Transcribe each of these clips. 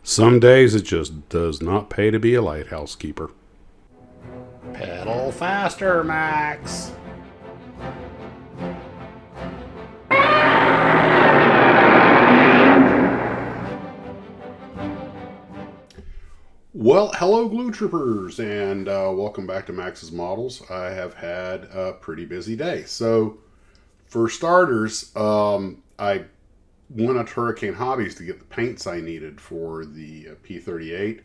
Some days it just does not pay to be a lighthouse keeper. Pedal faster, Max. Well, hello, Gloo Troopers, and welcome back to Max's Models. I have had a pretty busy day. So, for starters, I went up to Hurricane Hobbies to get the paints I needed for the P-38,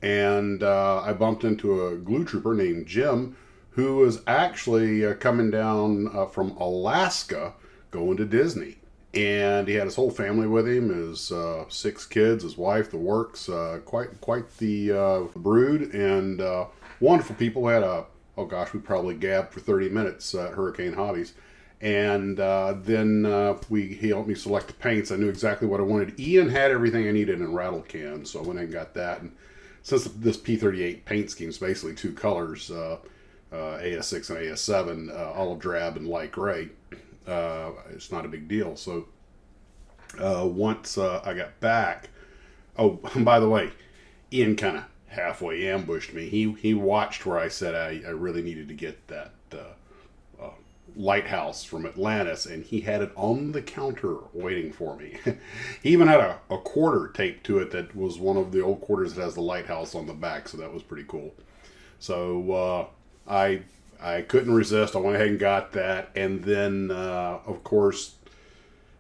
and I bumped into a Gloo Trooper named Jim, who was actually coming down from Alaska going to Disney. And he had his whole family with him, his 6 kids, his wife, the works, quite the brood, and wonderful people. We had we probably gabbed for 30 minutes at Hurricane Hobbies. And then he helped me select the paints. I knew exactly what I wanted. Ian had everything I needed in rattle cans, so I went and got that. And since this P-38 paint scheme is basically 2 colors, AS6 and AS7, olive drab and light gray, it's not a big deal. So once I got back, oh, by the way, Ian kind of halfway ambushed me. He watched where I said I really needed to get that lighthouse from Atlantis, and he had it on the counter waiting for me. He even had a quarter taped to it that was one of the old quarters that has the lighthouse on the back, so that was pretty cool. So I couldn't resist. I went ahead and got that, and then of course,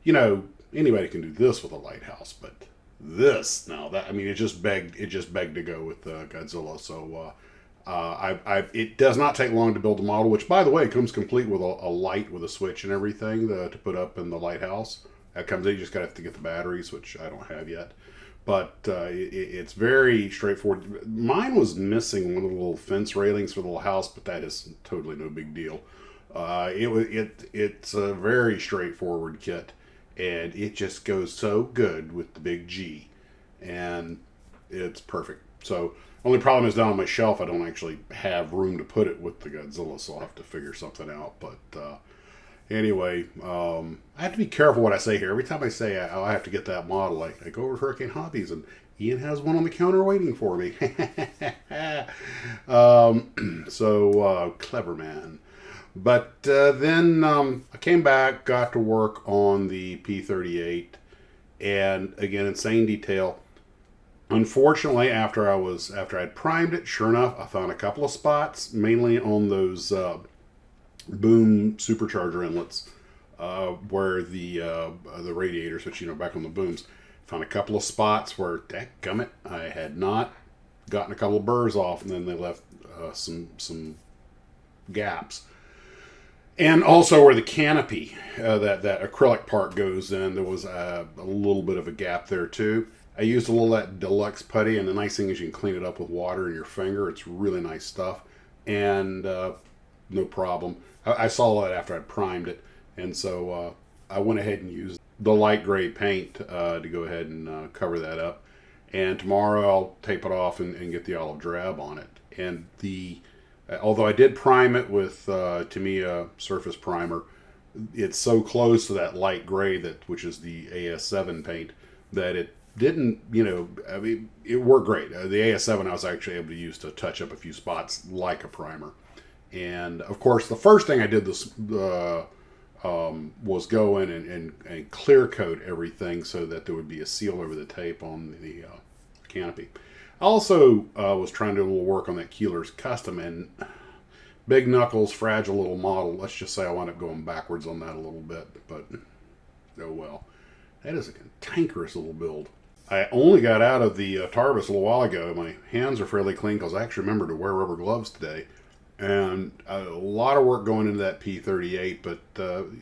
anybody can do this with a lighthouse, but this it just begged to go with Godzilla. So it does not take long to build a model, which, by the way, comes complete with a light with a switch and everything to put up in the lighthouse. That comes in. You just got to have to get the batteries, which I don't have yet. But it's very straightforward. Mine was missing one of the little fence railings for the little house, but that is totally no big deal. It's a very straightforward kit, and it just goes so good with the big G, and it's perfect. So only problem is down on my shelf, I don't actually have room to put it with the Godzilla, so I'll have to figure something out. But anyway, I have to be careful what I say here. Every time I say I have to get that model, I go over to Hurricane Hobbies, and Ian has one on the counter waiting for me. Clever man. But then I came back, got to work on the P-38, and again, insane detail. Unfortunately, after I'd primed it, sure enough, I found a couple of spots, mainly on those boom supercharger inlets, where the radiators, which back on the booms, found a couple of spots where, dadgummit, I had not gotten a couple of burrs off, and then they left some gaps. And also where the canopy, that acrylic part goes in, there was a little bit of a gap there too. I used a little of that deluxe putty, and the nice thing is you can clean it up with water in your finger. It's really nice stuff, and no problem. I saw that after I primed it, and so I went ahead and used the light gray paint to go ahead and cover that up. And tomorrow I'll tape it off and get the olive drab on it. And although I did prime it with Tamiya surface primer, it's so close to that light gray which is the AS7 paint, that it didn't, it worked great. The AS7 I was actually able to use to touch up a few spots like a primer. And of course, the first thing I did was go in and clear coat everything so that there would be a seal over the tape on the canopy. I also was trying to do a little work on that Keeler's Custom, and big knuckles, fragile little model. Let's just say I wound up going backwards on that a little bit, but oh well. That is a cantankerous little build. I only got out of the Tarbis a little while ago. My hands are fairly clean because I actually remembered to wear rubber gloves today. And a lot of work going into that P-38, but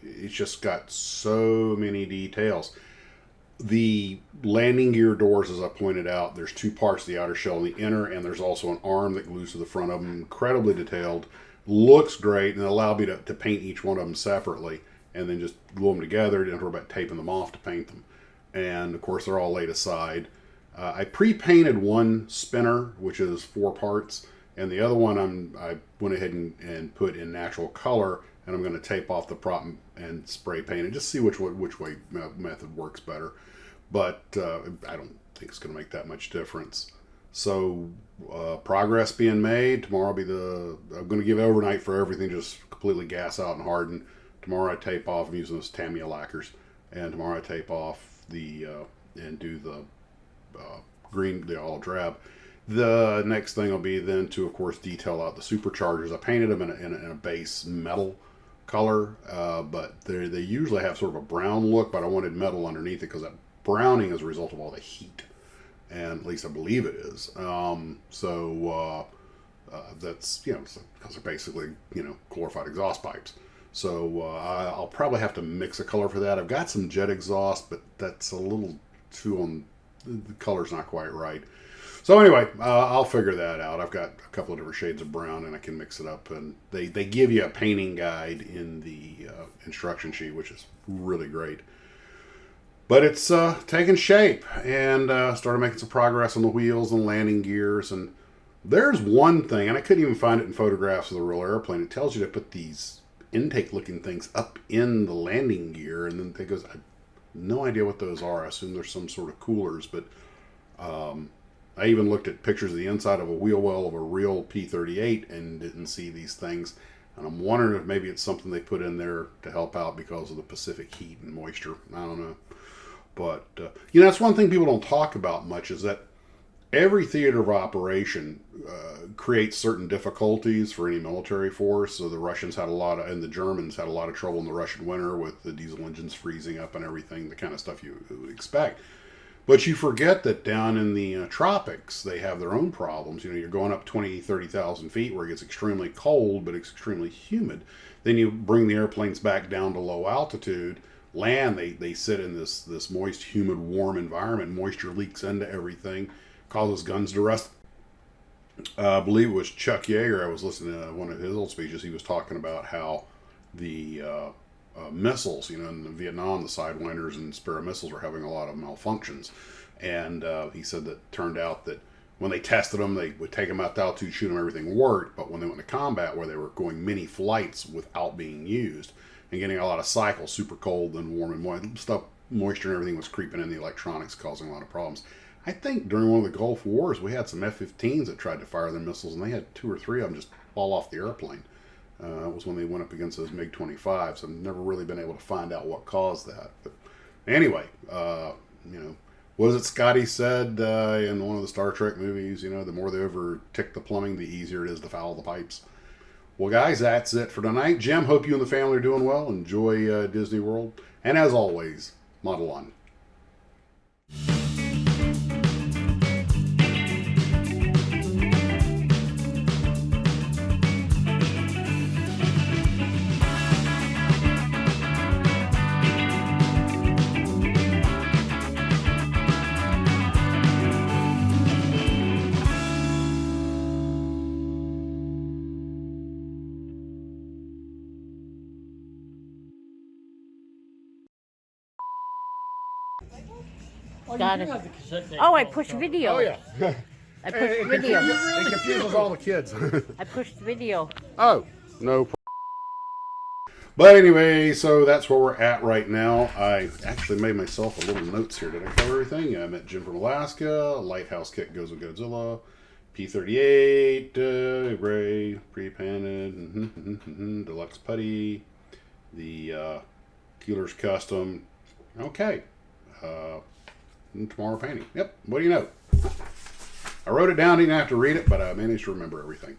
it's just got so many details. The landing gear doors, as I pointed out, there's 2 parts, the outer shell and the inner, and there's also an arm that glues to the front of them. Incredibly detailed. Looks great, and it allowed me to paint each one of them separately and then just glue them together. Didn't worry about taping them off to paint them. And of course, they're all laid aside. I pre-painted one spinner, which is 4 parts, and the other one I went ahead and put in natural color, and I'm going to tape off the prop and spray paint and just see which way method works better. But I don't think it's going to make that much difference. So progress being made. Tomorrow will be I'm going to give it overnight for everything, just completely gas out and harden. Tomorrow I tape off. I'm using those Tamiya lacquers, and tomorrow I tape off and do the green, the olive drab. The next thing will be then to, of course, detail out the superchargers. I painted them in a base metal color, but they usually have sort of a brown look, but I wanted metal underneath it because that browning is a result of all the heat, and at least I believe it is. That's, because they're basically, glorified exhaust pipes. So I'll probably have to mix a color for that. I've got some jet exhaust, but that's a little too the color's not quite right. So anyway, I'll figure that out. I've got a couple of different shades of brown, and I can mix it up. And they give you a painting guide in the instruction sheet, which is really great. But it's taking shape, and started making some progress on the wheels and landing gears. And there's one thing, and I couldn't even find it in photographs of the real airplane. It tells you to put these intake-looking things up in the landing gear, and then it goes, I have no idea what those are. I assume they're some sort of coolers, but I even looked at pictures of the inside of a wheel well of a real P-38 and didn't see these things. And I'm wondering if maybe it's something they put in there to help out because of the Pacific heat and moisture. I don't know. But, that's one thing people don't talk about much, is that every theater of operation creates certain difficulties for any military force. So the Russians had and the Germans had a lot of trouble in the Russian winter with the diesel engines freezing up and everything, the kind of stuff you would expect. But you forget that down in the tropics, they have their own problems. You're going up 20, 30,000 feet where it gets extremely cold, but extremely humid. Then you bring the airplanes back down to low altitude, land, they sit in this moist, humid, warm environment. Moisture leaks into everything, causes guns to rust. I believe it was Chuck Yeager. I was listening to one of his old speeches. He was talking about how the missiles, in Vietnam, the Sidewinders and Sparrow missiles were having a lot of malfunctions. And he said that it turned out that when they tested them, they would take them out to altitude, shoot them, everything worked. But when they went to combat, where they were going many flights without being used and getting a lot of cycles, super cold, then warm and moist, moisture and everything was creeping in the electronics, causing a lot of problems. I think during one of the Gulf Wars, we had some F-15s that tried to fire their missiles, and they had 2 or 3 of them just fall off the airplane. It was when they went up against those MiG-25s. I've never really been able to find out what caused that. But anyway, was it Scotty said in one of the Star Trek movies, the more they overtick the plumbing, the easier it is to foul the pipes. Well, guys, that's it for tonight. Jim, hope you and the family are doing well. Enjoy Disney World. And as always, model on. Got it. Oh, I pushed video. Oh, yeah. I pushed video. It confuses all the kids. I pushed video. Oh, no problem. But anyway, so that's where we're at right now. I actually made myself a little notes here. Did I cover everything? I met Jim from Alaska. Lighthouse kit goes with Godzilla. P-38, gray, pre-painted, deluxe putty. The Keeler's custom. Okay. Tomorrow painting. Yep. What do you know? I wrote it down. Didn't have to read it, but I managed to remember everything.